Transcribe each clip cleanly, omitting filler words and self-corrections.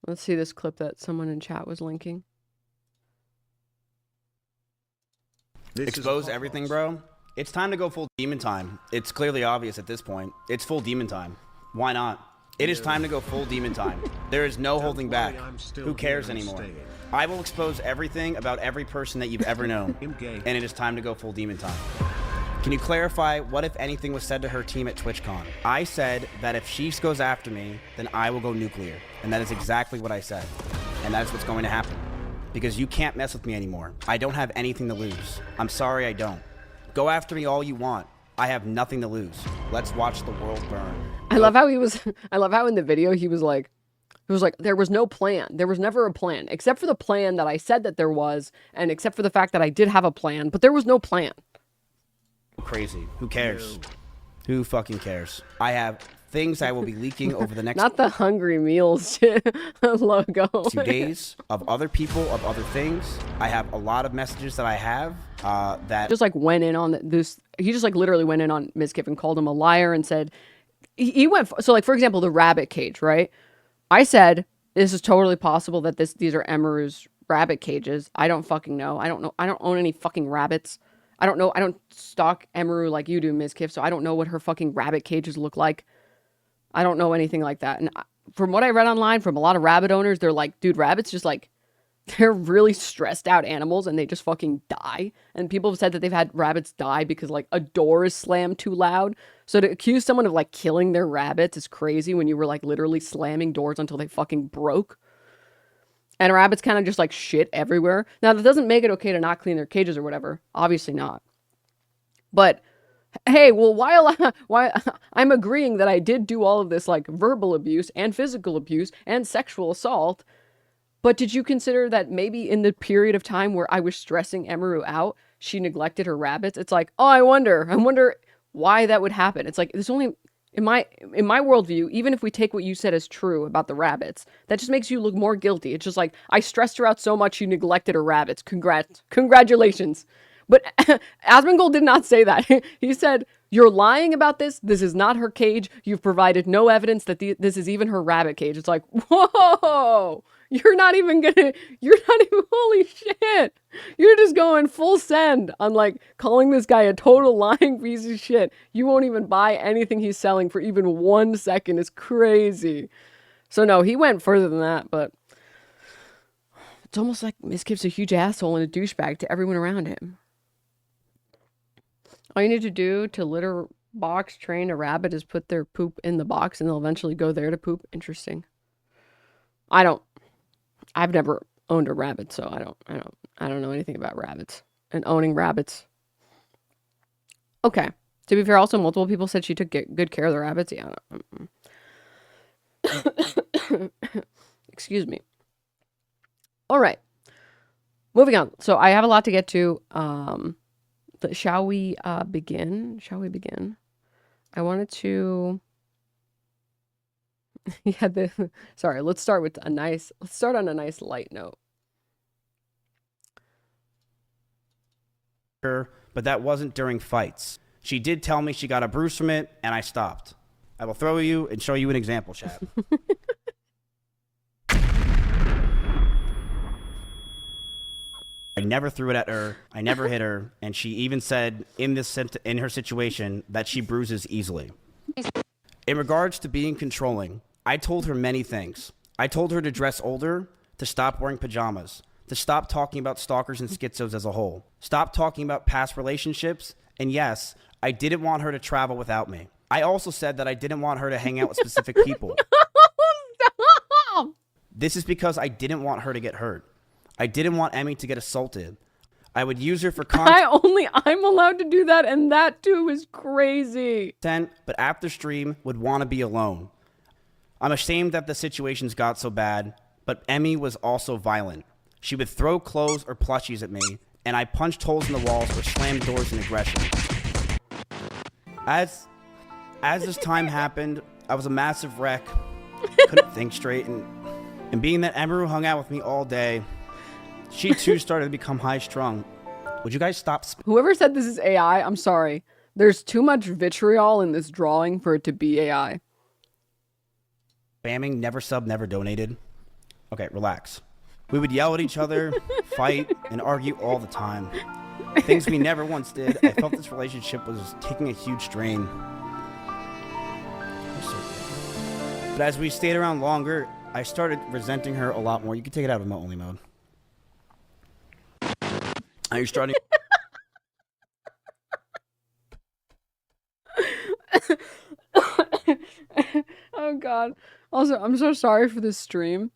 Let's see this clip that someone in chat was linking. Expose everything, bro. It's time to go full demon time. It's clearly obvious at this point. It's full demon time. Why not? It is time to go full demon time. There is no holding back. Who cares anymore? I will expose everything about every person that you've ever known. And it is time to go full demon time. Can you clarify what, if anything, was said to her team at TwitchCon? I said that if she goes after me, then I will go nuclear. And that is exactly what I said. And that is what's going to happen. Because you can't mess with me anymore. I don't have anything to lose. I'm sorry I don't. Go after me all you want. I have nothing to lose. Let's watch the world burn. I love how he was, I love how in the video he was like, there was no plan. There was never a plan, except for the plan that I said that there was, and except for the fact that I did have a plan, but there was no plan. Crazy. Who cares? Who fucking cares? I have things I will be leaking over the next... Not the Hungry Meals logo. 2 days of other people, of other things. I have a lot of messages that I have that... Just like went in on this... He just like literally went in on Mizkif and called him a liar and said... He went... So like, for example, the rabbit cage, right? I said, this is totally possible that these are Emeru's rabbit cages. I don't fucking know. I don't know. I don't own any fucking rabbits. I don't know. I don't stalk Emeru like you do, Mizkif, so I don't know what her fucking rabbit cages look like. I don't know anything like that. And from what I read online from a lot of rabbit owners, they're like, dude, rabbits just like, they're really stressed out animals and they just fucking die. And people have said that they've had rabbits die because like a door is slammed too loud. So to accuse someone of like killing their rabbits is crazy when you were like literally slamming doors until they fucking broke. And rabbits kind of just like shit everywhere. Now that doesn't make it okay to not clean their cages or whatever. Obviously not. But hey, well, while I'm agreeing that I did do all of this like verbal abuse and physical abuse and sexual assault, but did you consider that maybe in the period of time where I was stressing Emeru out, she neglected her rabbits? It's like, oh, I wonder why that would happen. It's like, there's only, in my worldview, even if we take what you said as true about the rabbits, that just makes you look more guilty. It's just like, I stressed her out so much she neglected her rabbits. Congratulations. But Asmongold did not say that. He said, you're lying about this. This is not her cage. You've provided no evidence that this is even her rabbit cage. It's like, whoa, you're not even, holy shit. You're just going full send on like calling this guy a total lying piece of shit. You won't even buy anything he's selling for even 1 second. It's crazy. So no, he went further than that, but it's almost like Mizkif's a huge asshole and a douchebag to everyone around him. All you need to do to litter box train a rabbit is put their poop in the box and they'll eventually go there to poop. Interesting. I've never owned a rabbit, so I don't know anything about rabbits and owning rabbits. Okay. To be fair, also multiple people said she took good care of the rabbits. Yeah. Excuse me. All right. Moving on. So I have a lot to get to. Shall we begin? Shall we begin? I wanted to... yeah, sorry, let's start on a nice light note. But that wasn't during fights. She did tell me she got a bruise from it, and I stopped. I will throw you and show you an example, chat. I never threw it at her. I never hit her. And she even said in her situation that she bruises easily. In regards to being controlling, I told her many things. I told her to dress older, to stop wearing pajamas, to stop talking about stalkers and schizos as a whole, stop talking about past relationships, and yes, I didn't want her to travel without me. I also said that I didn't want her to hang out with specific people. Stop! This is because I didn't want her to get hurt. I didn't want Emmy to get assaulted. I would use her for content. I'm allowed to do that, and that too is crazy. But after stream, would want to be alone. I'm ashamed that the situations got so bad, but Emmy was also violent. She would throw clothes or plushies at me, and I punched holes in the walls or slammed doors in aggression. As this time happened, I was a massive wreck. Couldn't think straight, and being that Emeru hung out with me all day, she too started to become high-strung. Would you guys stop? Whoever said this is AI, I'm sorry. There's too much vitriol in this drawing for it to be AI. Spamming, never sub, never donated. Okay, relax. We would yell at each other, fight, and argue all the time. Things we never once did. I felt this relationship was taking a huge strain. But as we stayed around longer, I started resenting her a lot more. You can take it out of remote only mode. Are you starting? Oh God. Also, I'm so sorry for this stream.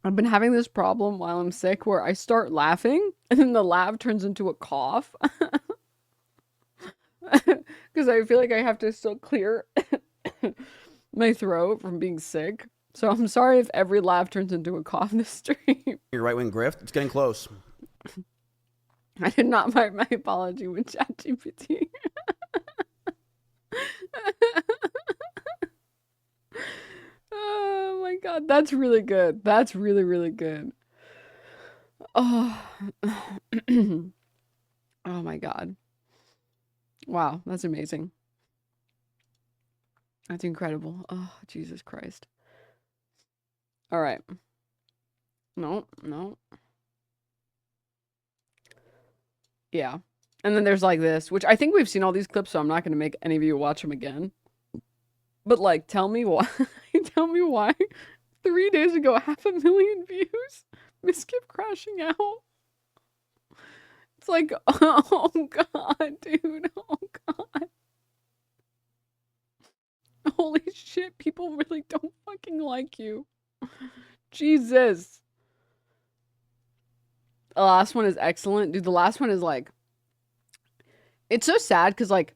I've been having this problem while I'm sick where I start laughing and then the laugh turns into a cough. Because I feel like I have to still clear my throat from being sick. So I'm sorry if every laugh turns into a cough in this stream. Your right wing grift? It's getting close. I did not write my apology with ChatGPT. Oh my God, that's really good. That's really, really good. Oh, oh my God. Wow, that's amazing. That's incredible. Oh, Jesus Christ. All right. No, no. Yeah. And then there's like this, which I think we've seen all these clips, so I'm not going to make any of you watch them again. But like, tell me why. Tell me why 3 days ago, 500,000 views. Mizkif crashing out. It's like, oh God, dude. Oh God. Holy shit, people really don't fucking like you. Jesus. The last one is excellent. Dude, the last one is like... It's so sad because like...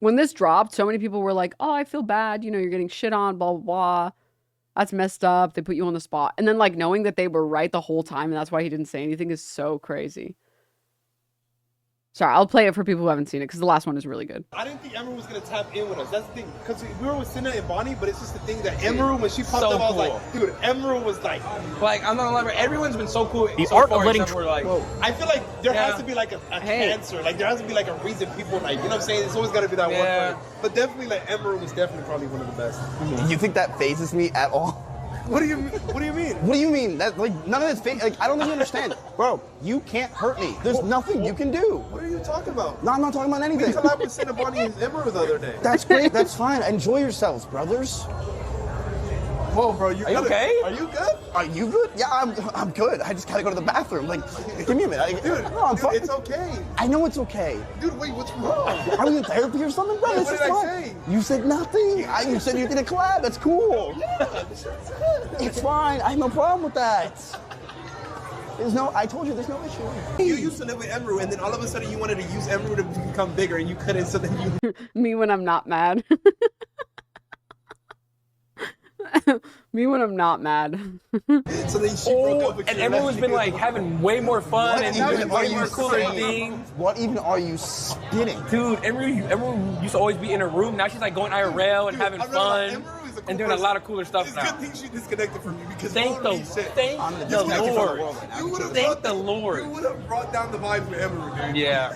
When this dropped, so many people were like, oh, I feel bad. You know, you're getting shit on, blah, blah, blah. That's messed up. They put you on the spot. And then like knowing that they were right the whole time and that's why he didn't say anything is so crazy. Sorry, I'll play it for people who haven't seen it because the last one is really good. I didn't think Emerald was going to tap in with us. That's the thing. Because we were with Cinna and Bonnie, but it's just the thing that Emerald, when she popped up, I was like, dude, Emerald was like... Like, I'm not gonna lie, everyone's been so cool. The so art far, of letting... except for, like, I feel like there has to be like a cancer. Like, there has to be like a reason people like, you know what I'm saying? It's always got to be that one person. But definitely, like, Emerald was definitely probably one of the best. You think that phases me at all? What do you mean? What do you mean? What do you mean? That like none of this like I don't think you understand. Bro, you can't hurt me. There's nothing you can do. What are you talking about? No, I'm not talking about We anything. collabed with Cinna, Bonnie, and Emerald the other day. That's great. That's fine. Enjoy yourselves, brothers. Whoa, bro, you okay? Are you good? Are you good? Yeah, I'm good. I just gotta go to the bathroom. Like, give me a minute. Dude, no, I'm fine. it's okay. I know it's okay. Dude, wait, what's wrong? Are we in therapy or something, bro? Yeah, This what is did I fine. say? You said nothing. You said you're gonna collab. That's cool. Yeah, It's fine. I have no problem with that. I told you there's no issue. You used to live with Emerald, and then all of a sudden you wanted to use Emerald to become bigger, and you couldn't, so then you... Me when I'm not mad. Me when I'm not mad. So then she broke up with and you. everyone's been like having way more fun and doing way more cooler saying? things. What even are you spitting? Dude, Emerald used to always be in her room. Now she's like going IRL and having fun and doing a lot of cooler stuff it's now. Good thing she disconnected from you because Thank the Lord. Thank the Lord. You would have brought down the vibes with Emerald, dude. Yeah.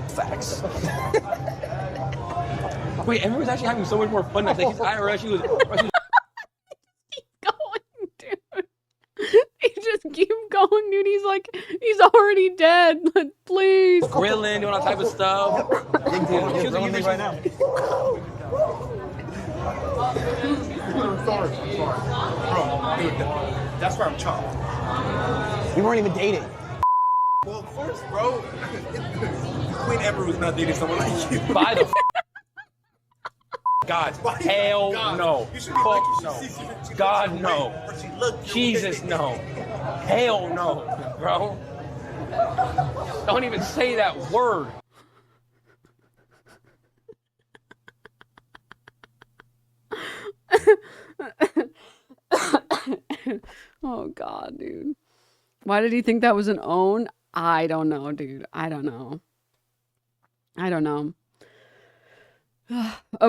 Facts. Wait, Emerald's actually having so much more fun now. Like she's IRL. She was Going, dude. He just keep going, dude. He's like, he's already dead. Like, please. grilling, doing all type of stuff. You're grilling me right now. Sorry. Bro, dude, that's where I'm chopped. We weren't even dating. Well, of course, bro. Queen Emerald was not dating someone like you. By the God, hell God. no. You should be Fuck like, you should no. see she God looks no. your way, or she looked your Jesus way. no. Hell no, bro. Don't even say that word. Oh God, dude. Why did he think that was an own? I don't know, dude. I don't know.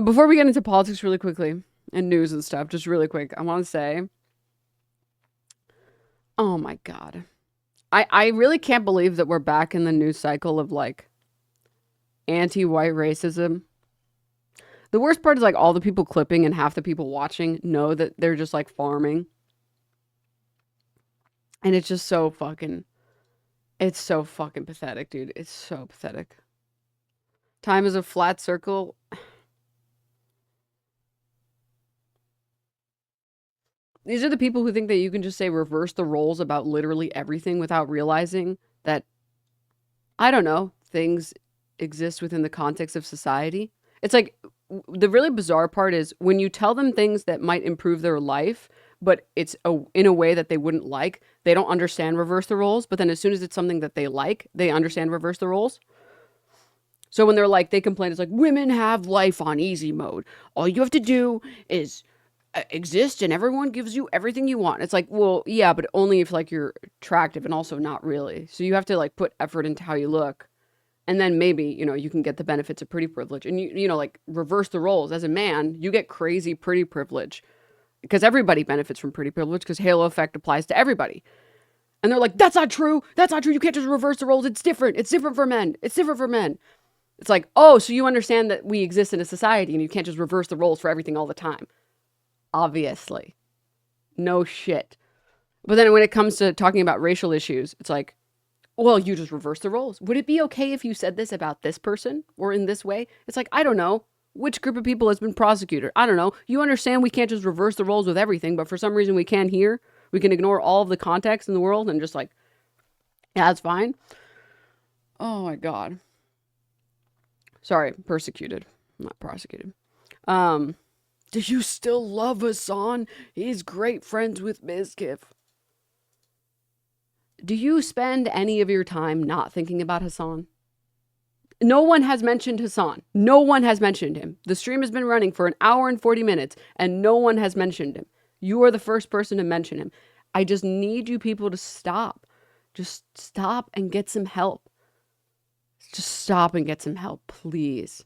Before we get into politics really quickly and news and stuff, just really quick, I want to say, oh my God. I really can't believe that we're back in the news cycle of like anti-white racism. The worst part is like all the people clipping and half the people watching know that they're just like farming. And it's just so fucking pathetic, dude. It's so pathetic. Time is a flat circle. These are the people who think that you can just say reverse the roles about literally everything without realizing that, I don't know, things exist within the context of society. It's like, the really bizarre part is when you tell them things that might improve their life, but it's in a way that they wouldn't like, they don't understand reverse the roles. But then as soon as it's something that they like, they understand reverse the roles. So when they're like, they complain, it's like, women have life on easy mode. All you have to do is exist and everyone gives you everything you want. It's like, well, yeah, but only if like you're attractive, and also not really. So you have to like put effort into how you look. And then maybe, you know, you can get the benefits of pretty privilege. And you know, like reverse the roles. As a man, you get crazy pretty privilege because everybody benefits from pretty privilege because halo effect applies to everybody. And they're like, that's not true. That's not true. You can't just reverse the roles. It's different. It's different for men. It's different for men. It's like, oh, so you understand that we exist in a society and you can't just reverse the roles for everything all the time. Obviously. No shit. But then when it comes to talking about racial issues, it's like, well, you just reverse the roles. Would it be okay if you said this about this person or in this way? It's like, I don't know. Which group of people has been prosecuted? I don't know. You understand we can't just reverse the roles with everything, but for some reason we can here. We can ignore all of the context in the world and just like, yeah, that's fine. Oh my God. Sorry, persecuted. Not prosecuted. Do you still love Hasan? He's great friends with Mizkif. Do you spend any of your time not thinking about Hasan? No one has mentioned Hasan. No one has mentioned him. The stream has been running for 1 hour and 40 minutes, and no one has mentioned him. You are the first person to mention him. I just need you people to stop. Just stop and get some help. Just stop and get some help, please.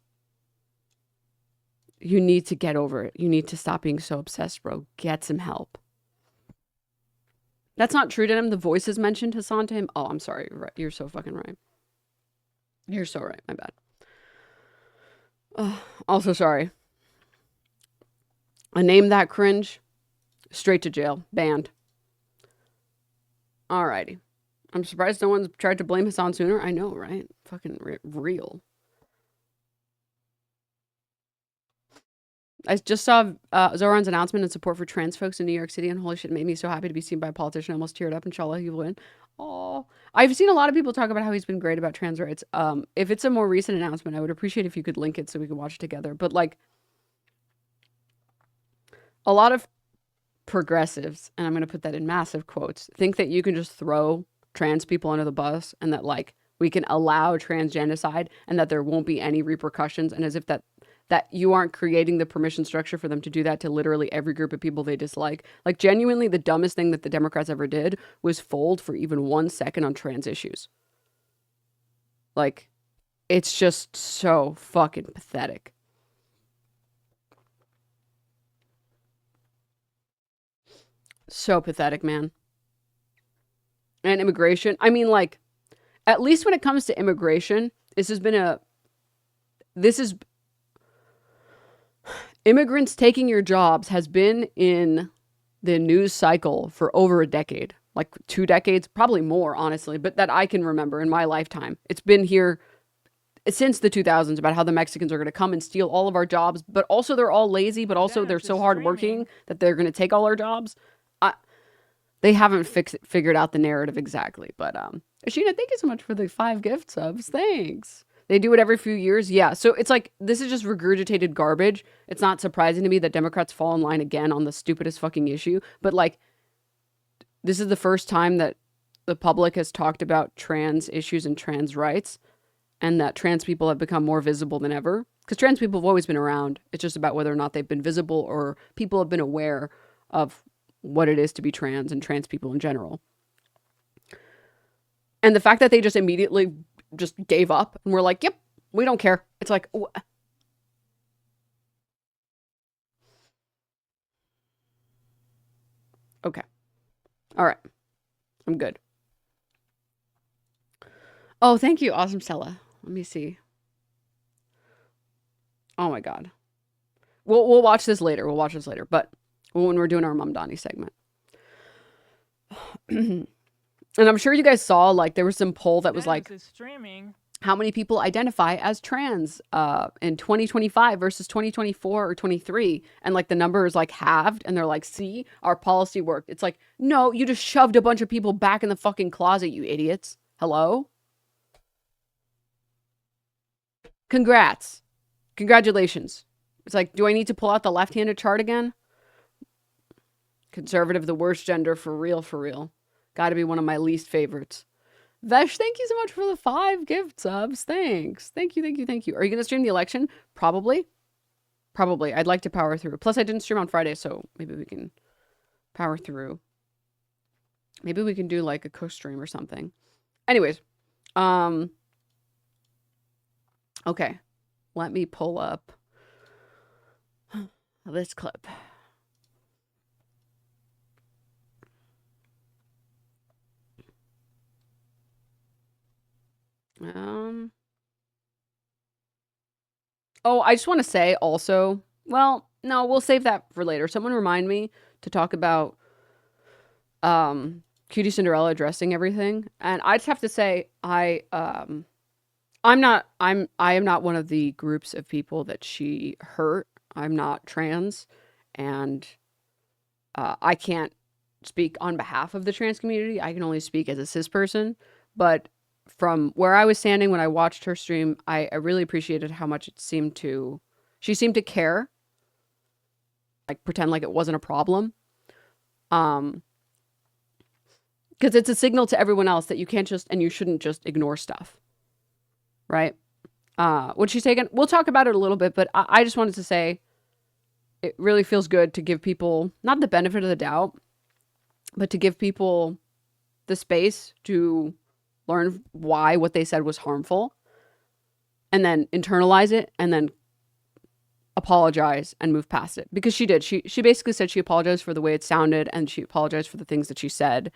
You need to get over it. You need to stop being so obsessed, bro. Get some help. That's not true to him. The voices mentioned Hasan to him. Oh, I'm sorry. You're so fucking right. You're so right. My bad. Also sorry. A name that cringe. Straight to jail. Banned. Alrighty. I'm surprised no one's tried to blame Hasan sooner. I know, right? Fucking real. I just saw Zoran's announcement in support for trans folks in New York City, and holy shit, it made me so happy to be seen by a politician. I almost teared up. Inshallah, he will win. Oh, I've seen a lot of people talk about how he's been great about trans rights. If it's a more recent announcement, I would appreciate if you could link it so we could watch it together. But like, a lot of progressives, and I'm going to put that in massive quotes, think that you can just throw trans people under the bus and that like we can allow trans genocide and that there won't be any repercussions, and as if that you aren't creating the permission structure for them to do that to literally every group of people they dislike. Like, genuinely, the dumbest thing that the Democrats ever did was fold for even 1 second on trans issues. Like, it's just so fucking pathetic. So pathetic, man. And immigration. I mean, like, at least when it comes to immigration, immigrants taking your jobs has been in the news cycle for over a decade, like 2 decades, probably more, honestly, but that I can remember in my lifetime. It's been here since the 2000s about how the Mexicans are going to come and steal all of our jobs, but also they're all lazy, but also they're so hardworking that they're going to take all our jobs. They haven't figured out the narrative exactly, but Ashina, thank you so much for the 5 gift subs. Thanks. They do it every few years. Yeah. So it's like, this is just regurgitated garbage. It's not surprising to me that Democrats fall in line again on the stupidest fucking issue. But like, this is the first time that the public has talked about trans issues and trans rights, and that trans people have become more visible than ever. Because trans people have always been around. It's just about whether or not they've been visible or people have been aware of what it is to be trans and trans people in general. And the fact that they just immediately just gave up and were like, yep, we don't care. It's like, okay. All right. I'm good. Oh, thank you. Awesome, Stella. Let me see. Oh my God. We'll watch this later. We'll watch this later. But when we're doing our Mamdani segment. And I'm sure you guys saw, like, there was some poll that was like, how many people identify as trans in 2025 versus 2024 or 23? And like the number is like halved, and they're like, see, our policy worked. It's like, no, you just shoved a bunch of people back in the fucking closet, you idiots. Hello? Congrats. Congratulations. It's like, do I need to pull out the left-handed chart again? Conservative, the worst gender, for real, for real. Gotta be one of my least favorites. Vesh, thank you so much for the 5 gift subs. Thanks. Thank you, thank you, thank you. Are you going to stream the election? Probably. Probably. I'd like to power through. Plus, I didn't stream on Friday, so maybe we can power through. Maybe we can do like a co-stream or something. Anyways. Okay. Let me pull up this clip. Oh, I just want to say also, well, no, we'll save that for later. Someone remind me to talk about Cutie Cinderella addressing everything. And I just have to say, I am not one of the groups of people that she hurt. I'm not trans, and I can't speak on behalf of the trans community. I can only speak as a cis person. But from where I was standing when I watched her stream, I really appreciated how much she seemed to care, like pretend like it wasn't a problem. Because it's a signal to everyone else that you can't just, and you shouldn't just ignore stuff. Right? What she's taken, we'll talk about it a little bit, but I just wanted to say it really feels good to give people, not the benefit of the doubt, but to give people the space to learn why what they said was harmful, and then internalize it, and then apologize and move past it. Because she did. She basically said she apologized for the way it sounded, and she apologized for the things that she said,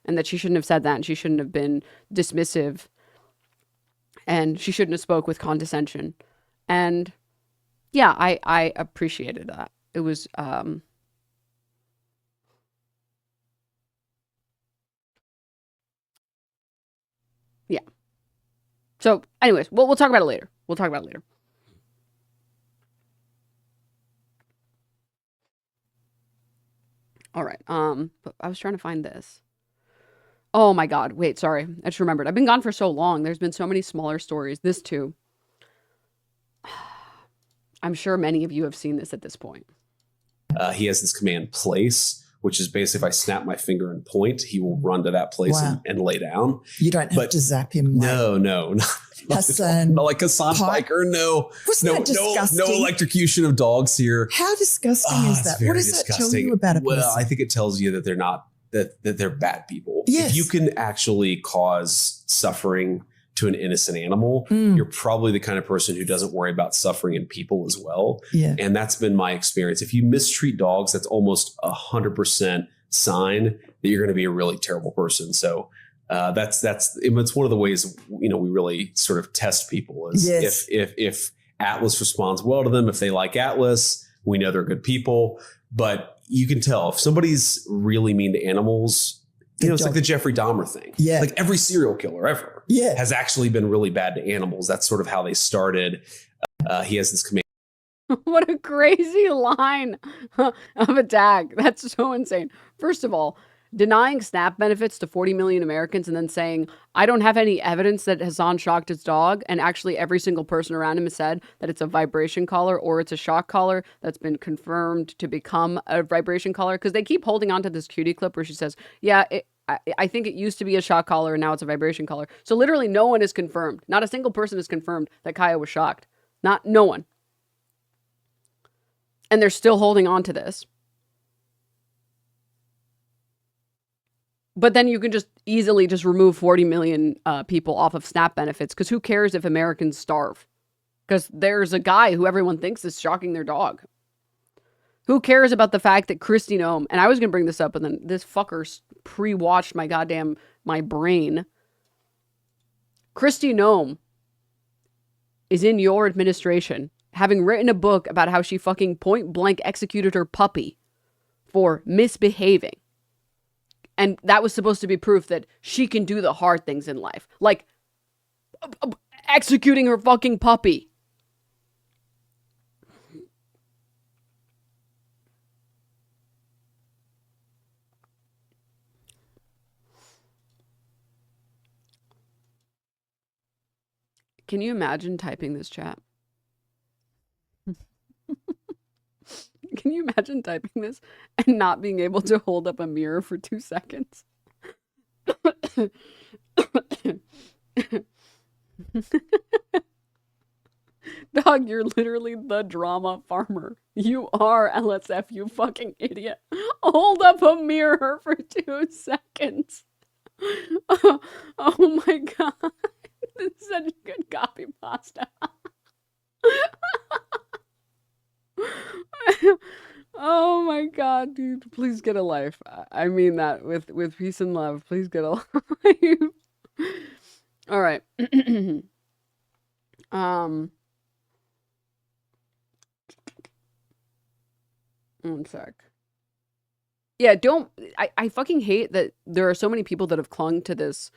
and that she shouldn't have said that, and she shouldn't have been dismissive, and she shouldn't have spoke with condescension. And yeah, I appreciated that. It was yeah. So anyways, we'll talk about it later. We'll talk about it later. All right. But I was trying to find this. Oh my God. Wait, sorry. I just remembered. I've been gone for so long. There's been so many smaller stories. This too. I'm sure many of you have seen this at this point. He has this command place, which is basically if I snap my finger and point, he will run to that place and lay down. You don't have to zap him. No. Hasan. Not like Hasan Piker. No. Wasn't that disgusting? No electrocution of dogs here. How disgusting is that? What does that tell you about a person? Well, I think it tells you that they're not, that they're bad people. Yes. If you can actually cause suffering to an innocent animal, you're probably the kind of person who doesn't worry about suffering in people as well. Yeah. And that's been my experience. If you mistreat dogs, that's almost 100% sign that you're going to be a really terrible person. So it's one of the ways, we really sort of test people is if Atlas responds well to them, if they like Atlas, we know they're good people. But you can tell if somebody's really mean to animals, it's like the Jeffrey Dahmer thing. Yeah. Like every serial killer ever has actually been really bad to animals. That's sort of how they started. He has this command. What a crazy line of attack. That's so insane. First of all, denying SNAP benefits to 40 million Americans and then saying, I don't have any evidence that Hasan shocked his dog. And actually every single person around him has said that it's a vibration collar or it's a shock collar that's been confirmed to become a vibration collar. Because they keep holding on to this cutie clip where she says, yeah, I think it used to be a shock collar and now it's a vibration collar. So literally no one is confirmed. Not a single person is confirmed that Kaya was shocked. No one. And they're still holding on to this. But then you can just easily just remove 40 million people off of SNAP benefits, because who cares if Americans starve? Because there's a guy who everyone thinks is shocking their dog. Who cares about the fact that Kristi Noem, and I was going to bring this up, and then this fucker pre-watched my brain. Kristi Noem is in your administration having written a book about how she fucking point blank executed her puppy for misbehaving. And that was supposed to be proof that she can do the hard things in life. Like, executing her fucking puppy. Can you imagine typing this, chat? Can you imagine typing this and not being able to hold up a mirror for 2 seconds? Dog, you're literally the drama farmer. You are LSF, you fucking idiot. Hold up a mirror for 2 seconds. Oh my god. This is such good copy pasta. Oh my god, dude. Please get a life. I mean that with peace and love. Please get a life. All right. One sec. Yeah, I fucking hate that there are so many people that have clung to this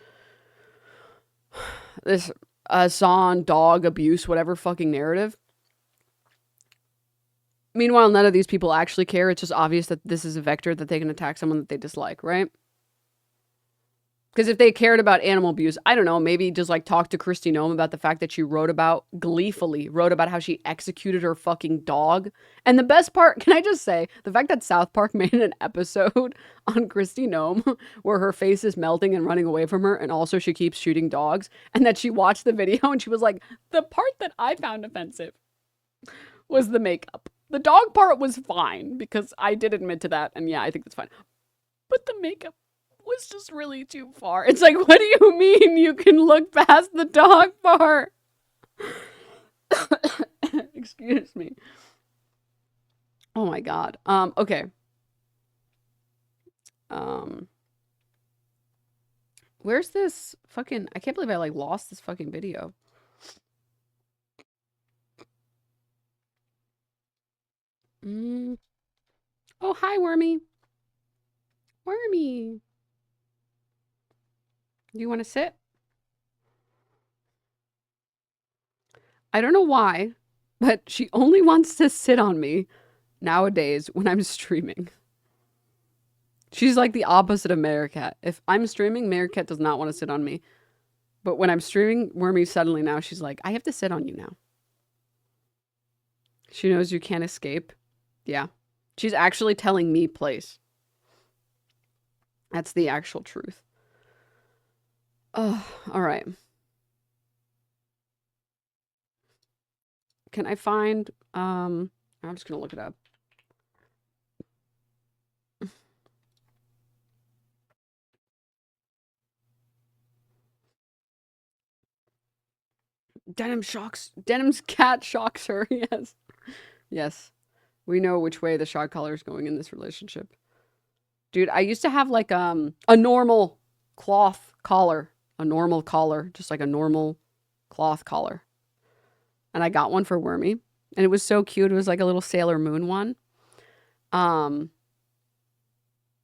hasan dog abuse, whatever fucking narrative. Meanwhile, none of these people actually care. It's just obvious that this is a vector that they can attack someone that they dislike, right? Because if they cared about animal abuse, I don't know, maybe just like talk to Kristi Noem about the fact that she gleefully wrote about how she executed her fucking dog. And the best part, can I just say, the fact that South Park made an episode on Kristi Noem where her face is melting and running away from her, and also she keeps shooting dogs, and that she watched the video and she was like, the part that I found offensive was the makeup. The dog part was fine, because I did admit to that, and yeah, I think that's fine. But the makeup was just really too far. It's like, what do you mean you can look past the dog part? Excuse me. Oh my god. Okay. Where's this fucking... I can't believe I, like, lost this fucking video. Oh, hi, Wormy. Wormy. Do you want to sit? I don't know why, but she only wants to sit on me nowadays when I'm streaming. She's like the opposite of Meerkat. If I'm streaming, Meerkat does not want to sit on me. But when I'm streaming, Wormy suddenly now, she's like, I have to sit on you now. She knows you can't escape. Yeah. She's actually telling me place. That's the actual truth. Oh, all right. Can I find, I'm just going to look it up. Denim's cat shocks her. Yes. Yes. We know which way the shock collar is going in this relationship. Dude, I used to have like a normal cloth collar. A normal collar. Just like a normal cloth collar. And I got one for Wormy. And it was so cute. It was like a little Sailor Moon one. But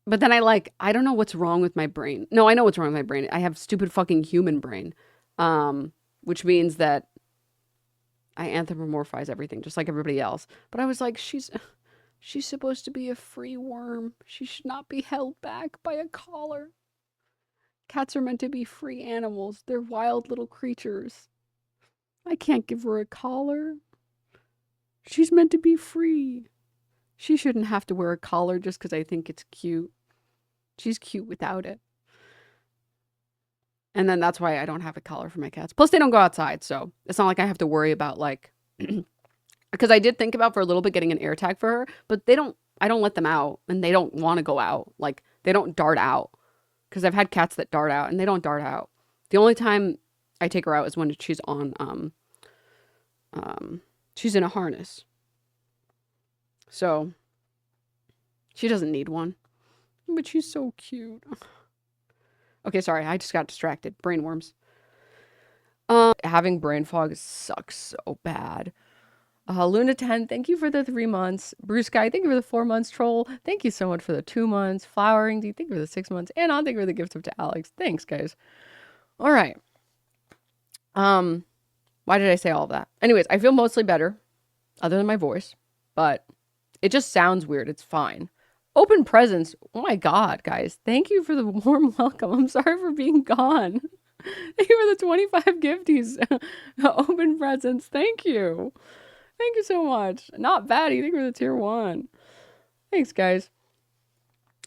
then I don't know what's wrong with my brain. No, I know what's wrong with my brain. I have stupid fucking human brain. Which means that I anthropomorphize everything just like everybody else. But I was like, she's supposed to be a free worm. She should not be held back by a collar. Cats are meant to be free animals. They're wild little creatures. I can't give her a collar. She's meant to be free. She shouldn't have to wear a collar just because I think it's cute. She's cute without it. And then that's why I don't have a collar for my cats. Plus, they don't go outside, so it's not like I have to worry about, like... Because I did think about for a little bit getting an air tag for her, but I don't let them out, and they don't want to go out. Like, they don't dart out. Because I've had cats that dart out, and they don't dart out. The only time I take her out is when she's on, she's in a harness. So, she doesn't need one. But she's so cute. Okay, sorry, I just got distracted. Brain worms. Having brain fog sucks so bad. Luna 10, thank you for the 3 months. Bruce Guy, thank you for the 4 months. Troll, thank you so much for the 2 months. Flowering D, thank you for the 6 months. And I'll thank you for the gift up to Alex. Thanks, guys. All right. Why did I say all of that? Anyways, I feel mostly better, other than my voice, but it just sounds weird. It's fine. Open presents. Oh my God, guys. Thank you for the warm welcome. I'm sorry for being gone. Thank you for the 25 gifties. Open presents. Thank you. Thank you so much. Not bad. Thank you for the tier 1. Thanks, guys.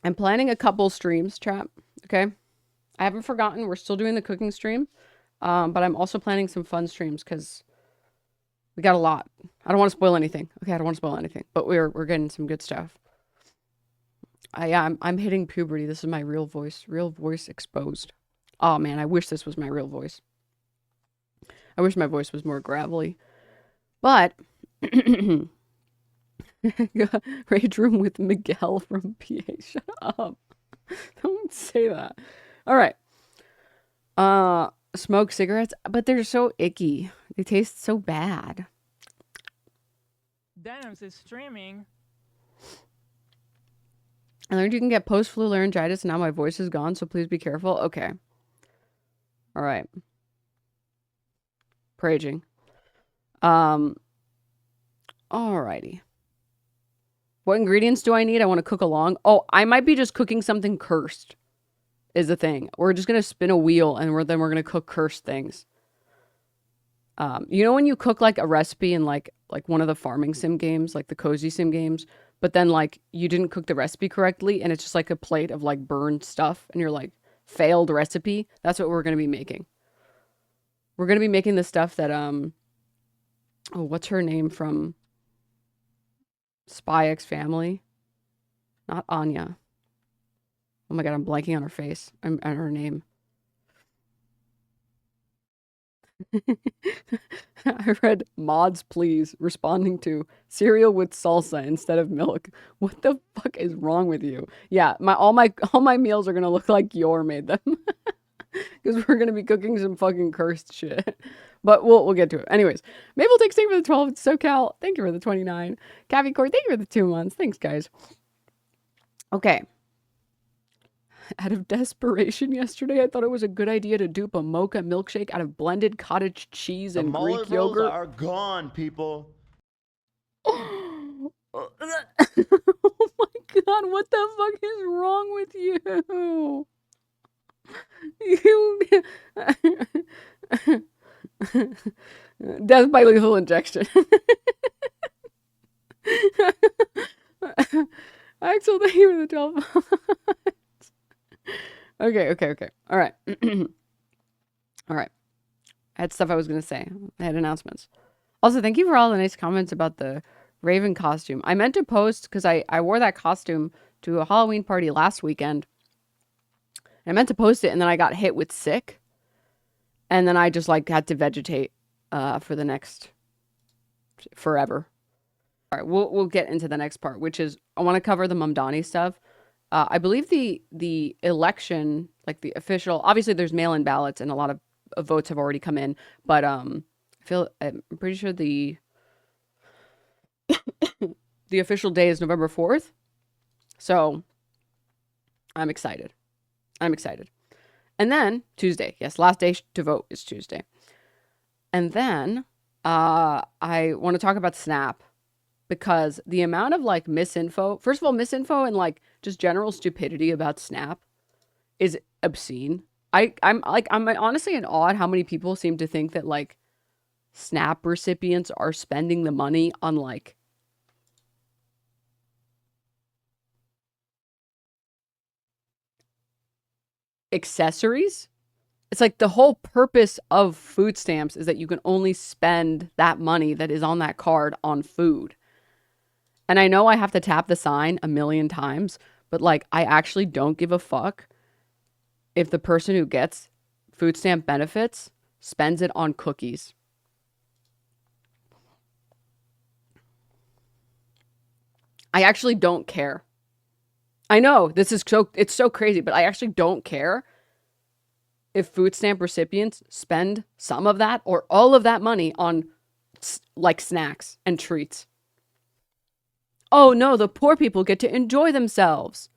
I'm planning a couple streams, chat. Okay. I haven't forgotten. We're still doing the cooking stream. But I'm also planning some fun streams because we got a lot. I don't want to spoil anything. Okay, I don't want to spoil anything. But we're getting some good stuff. I'm hitting puberty. This is my real voice. Real voice exposed. Oh man, I wish this was my real voice. I wish my voice was more gravelly. But Rage Room with Miguel from PA. Shut up. Don't say that. All right. Smoke cigarettes, but they're so icky. They taste so bad. Denims is streaming. I learned you can get post-flu laryngitis, and now my voice is gone, so please be careful. Okay. All right. Praging. Alrighty. What ingredients do I need? I want to cook along. Oh, I might be just cooking something cursed. Is the thing. We're just gonna spin a wheel, and then we're gonna cook cursed things. You know when you cook like a recipe in like one of the farming sim games, like the cozy sim games, but then like you didn't cook the recipe correctly, and it's just like a plate of like burned stuff, and you're like failed recipe. That's what we're gonna be making. We're gonna be making the stuff that oh, what's her name from Spy X Family? Not Anya. Oh my God, I'm blanking on her face. On her name. I read mods please responding to cereal with salsa instead of milk. What the fuck is wrong with you? Yeah, all my meals are gonna look like Yor made them. Because we're gonna be cooking some fucking cursed shit. But we'll get to it. Anyways, Mabel takes thank you for the 12. SoCal, thank you for the 29. Cavi Core, thank you for the 2 months. Thanks, guys. Okay. Out of desperation yesterday, I thought it was a good idea to dupe a mocha milkshake out of blended cottage cheese and Greek yogurt. Are gone, people. Oh my God, what the fuck is wrong with you? Death by lethal injection. Axel, thank you for the 12. Okay. All right. All right. I had stuff I was going to say. I had announcements. Also, thank you for all the nice comments about the Raven costume. I meant to post, because I wore that costume to a Halloween party last weekend. I meant to post it, and then I got hit with sick. And then I just, like, had to vegetate for the next forever. All right, we'll get into the next part, which is I want to cover the Mamdani stuff. I believe the election, like the official, obviously there's mail-in ballots and a lot of votes have already come in, but I'm pretty sure the official day is November 4th. So I'm excited. And then Tuesday, yes, last day to vote is Tuesday. And then I want to talk about Snap. Because the amount of like misinfo, first of all, misinfo and like just general stupidity about Snap is obscene. I'm honestly in awe at how many people seem to think that like Snap recipients are spending the money on like accessories. It's like the whole purpose of food stamps is that you can only spend that money that is on that card on food. And I know I have to tap the sign a million times, but like I actually don't give a fuck if the person who gets food stamp benefits spends it on cookies. I actually don't care. I know it's so crazy, but I actually don't care if food stamp recipients spend some of that or all of that money on like snacks and treats. Oh no, the poor people get to enjoy themselves.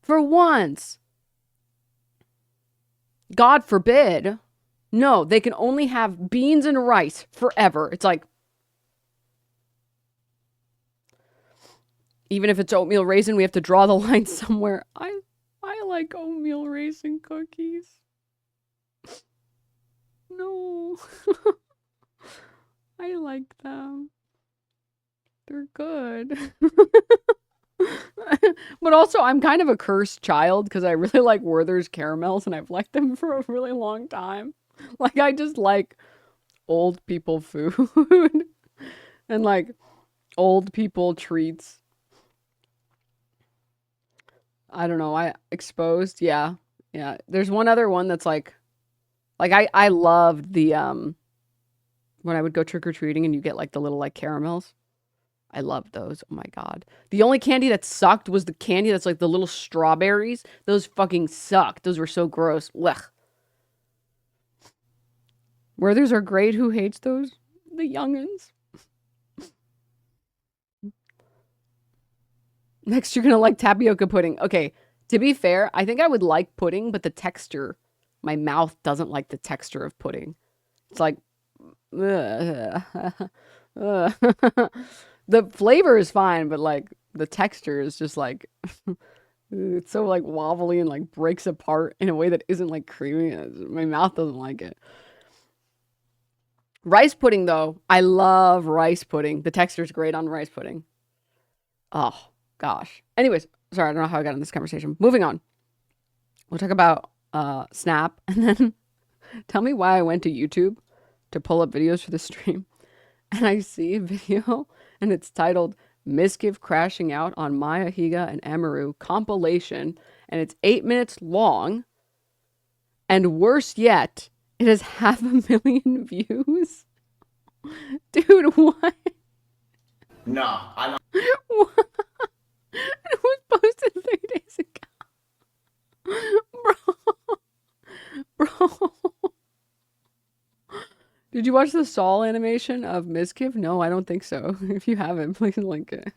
For once. God forbid. No, they can only have beans and rice forever. It's like, even if it's oatmeal raisin, we have to draw the line somewhere. I like oatmeal raisin cookies. No. I like them. They're good. But also, I'm kind of a cursed child because I really like Werther's caramels and I've liked them for a really long time. Like, I just like old people food and like old people treats. I don't know. I exposed. Yeah. Yeah. There's one other one that's like I loved the, when I would go trick-or-treating and you get like the little like caramels. I loved those. Oh my God. The only candy that sucked was the candy that's like the little strawberries. Those fucking sucked. Those were so gross. Ugh. Werther's are great. Who hates those? The youngins. Next, you're going to like tapioca pudding. Okay. To be fair, I think I would like pudding, but the texture, my mouth doesn't like the texture of pudding. It's like, the flavor is fine, but like the texture is just like it's so like wobbly and like breaks apart in a way that isn't like creamy. My mouth doesn't like it. Rice pudding though, I love rice pudding. The texture is great on rice pudding. Oh gosh. Anyways, sorry, I don't know how I got in this conversation. Moving on. We'll talk about Snap and then tell me why I went to YouTube to pull up videos for the stream. And I see a video and it's titled Mizkif Crashing Out on Maya, Higa, and Amaru compilation. And it's 8 minutes long. And worse yet, it has 500,000 views. Dude, what? No, I don't. What? It was posted 3 days ago. Bro. Did you watch the Saul animation of Mizkif? No, I don't think so. If you haven't, please link it.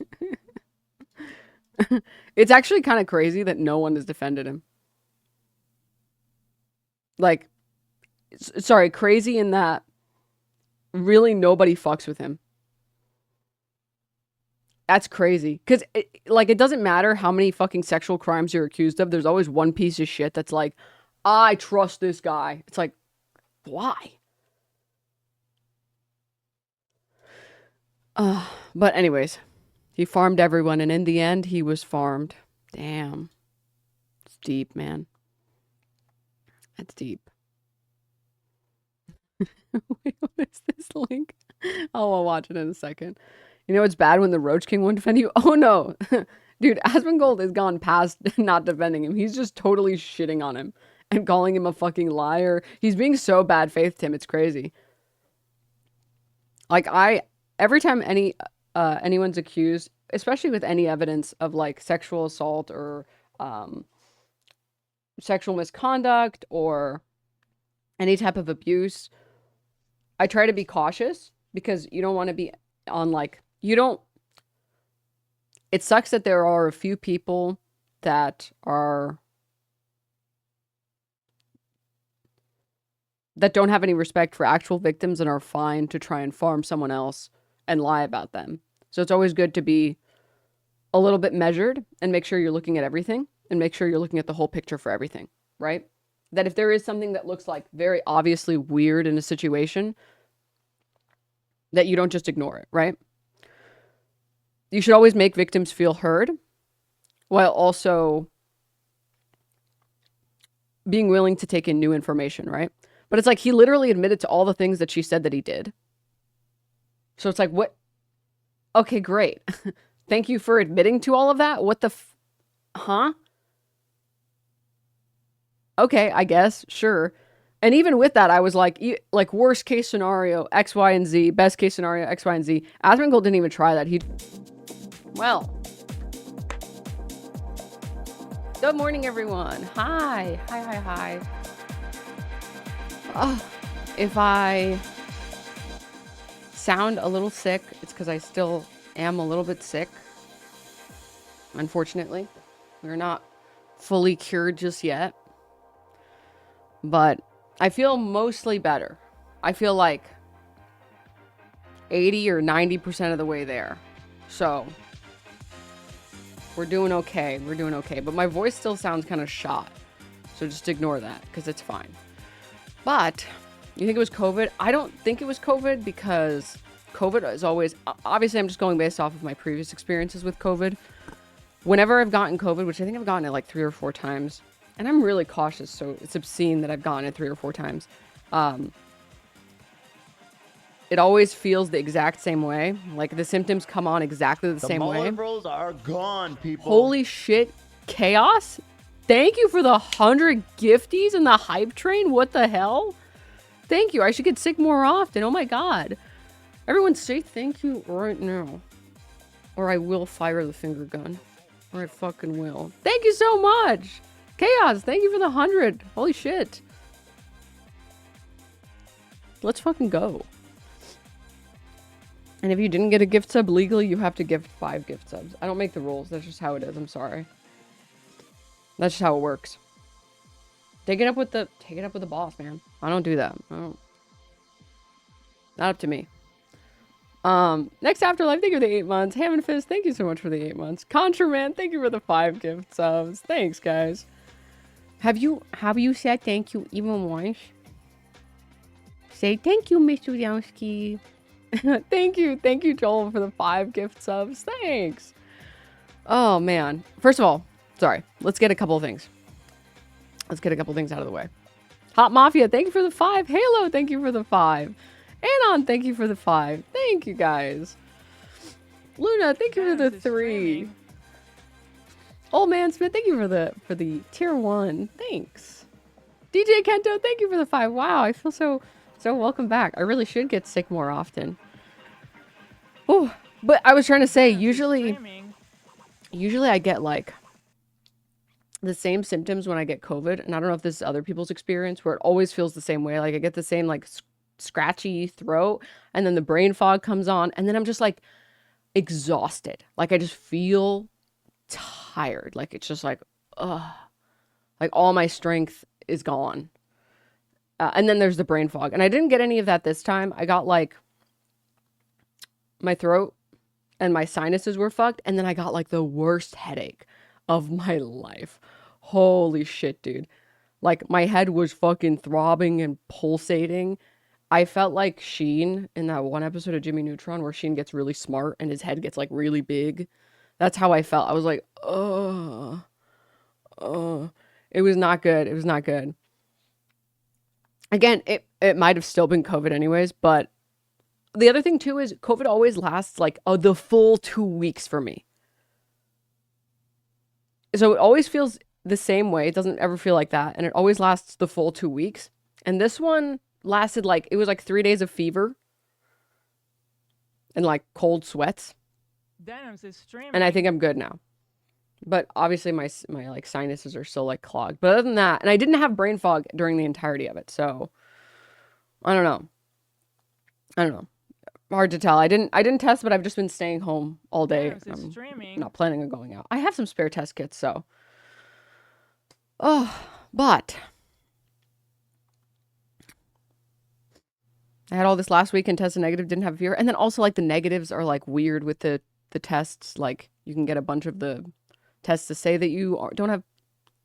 It's actually kind of crazy that no one has defended him. Like, sorry, crazy in that really nobody fucks with him. That's crazy. Because, it doesn't matter how many fucking sexual crimes you're accused of. There's always one piece of shit that's like, I trust this guy. It's like, why? But anyways, he farmed everyone, and in the end, he was farmed. Damn. It's deep, man. That's deep. Wait, what is this link? I'll watch it in a second. You know it's bad when the Roach King won't defend you? Oh no. Dude, Asmongold has gone past not defending him. He's just totally shitting on him and calling him a fucking liar. He's being so bad faith to him, it's crazy. Like, every time anyone's accused, especially with any evidence of like sexual assault or sexual misconduct or any type of abuse, I try to be cautious because you don't want to be on like, it sucks that there are a few people that don't have any respect for actual victims and are fine to try and farm someone else and lie about them. So it's always good to be a little bit measured and make sure you're looking at everything and make sure you're looking at the whole picture for everything, right? That if there is something that looks like very obviously weird in a situation, that you don't just ignore it, right? You should always make victims feel heard while also being willing to take in new information, right? But it's like he literally admitted to all the things that she said that he did. So it's like, what? Okay, great. Thank you for admitting to all of that. What the huh? Okay, I guess. Sure. And even with that, I was like worst case scenario, X, Y, and Z. Best case scenario, X, Y, and Z. Asmongold didn't even try that. Well. Good morning, everyone. Hi. Hi. Oh, if I sound a little sick, it's because I still am a little bit sick. Unfortunately, we're not fully cured just yet. But I feel mostly better. I feel like 80 or 90% of the way there. So we're doing okay. We're doing okay. But my voice still sounds kind of shot. So just ignore that because it's fine. But you think it was COVID? I don't think it was COVID because COVID is always... Obviously, I'm just going based off of my previous experiences with COVID. Whenever I've gotten COVID, which I think I've gotten it like 3 or 4 times, and I'm really cautious, so it's obscene that I've gotten it 3 or 4 times. It always feels the exact same way. Like the symptoms come on exactly the same way. The rolls are gone, people. Holy shit, Chaos! Thank you for the 100 gifties and the hype train. What the hell? Thank you. I should get sick more often. Oh my god. Everyone say thank you right now. Or I will fire the finger gun. Or I fucking will. Thank you so much! Chaos, thank you for the 100. Holy shit. Let's fucking go. And if you didn't get a gift sub legally, you have to gift 5 gift subs. I don't make the rules. That's just how it is. I'm sorry. That's just how it works. Take it up with the boss, man. I don't do that. Not up to me. Next Afterlife, thank you for the 8 months. Ham and Fist, thank you so much for the 8 months. Contraman, thank you for the 5 gift subs. Thanks, guys. Have you said thank you even once? Say thank you, Mr. Yansky. Thank you, Joel, for the 5 gift subs. Thanks. Oh, man. First of all, sorry. Let's get a couple of things. Let's get a couple things out of the way. Hot Mafia, thank you for the 5. Halo, thank you for the 5. Anon, thank you for the 5. Thank you, guys. Luna, thank you for the 3. Old Man Smith, thank you for the tier 1. Thanks. DJ Kento, thank you for the 5. Wow, I feel so welcome back. I really should get sick more often. Oh, but I was trying to say, usually I get like the same symptoms when I get COVID, and I don't know if this is other people's experience, where it always feels the same way. Like I get the same like scratchy throat, and then the brain fog comes on, and then I'm just like exhausted. Like I just feel tired. Like it's just like, ugh. Like all my strength is gone. And then there's the brain fog. And I didn't get any of that this time. I got like my throat and my sinuses were fucked. And then I got like the worst headache of my life. Holy shit, dude. Like my head was fucking throbbing and pulsating. I felt like Sheen in that one episode of Jimmy Neutron where Sheen gets really smart and his head gets like really big. That's how I felt. I was like, oh. It was not good. It was not good. Again, it might have still been COVID anyways, but the other thing too is COVID always lasts like the full 2 weeks for me. So it always feels the same way. It doesn't ever feel like that. And it always lasts the full 2 weeks. And this one lasted like, it was like 3 days of fever and like cold sweats. Denims is streaming. And I think I'm good now. But obviously my like sinuses are still like clogged. But other than that, and I didn't have brain fog during the entirety of it. So I don't know. Hard to tell. I didn't test, but I've just been staying home all day. I'm not planning on going out. I have some spare test kits, so. But I had all this last week and tested negative, didn't have a fever. And then also like the negatives are like weird with the tests. Like you can get a bunch of the tests to say that you don't have.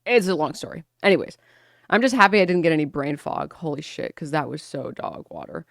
It's a long story. Anyways, I'm just happy I didn't get any brain fog. Holy shit, because that was so dog water.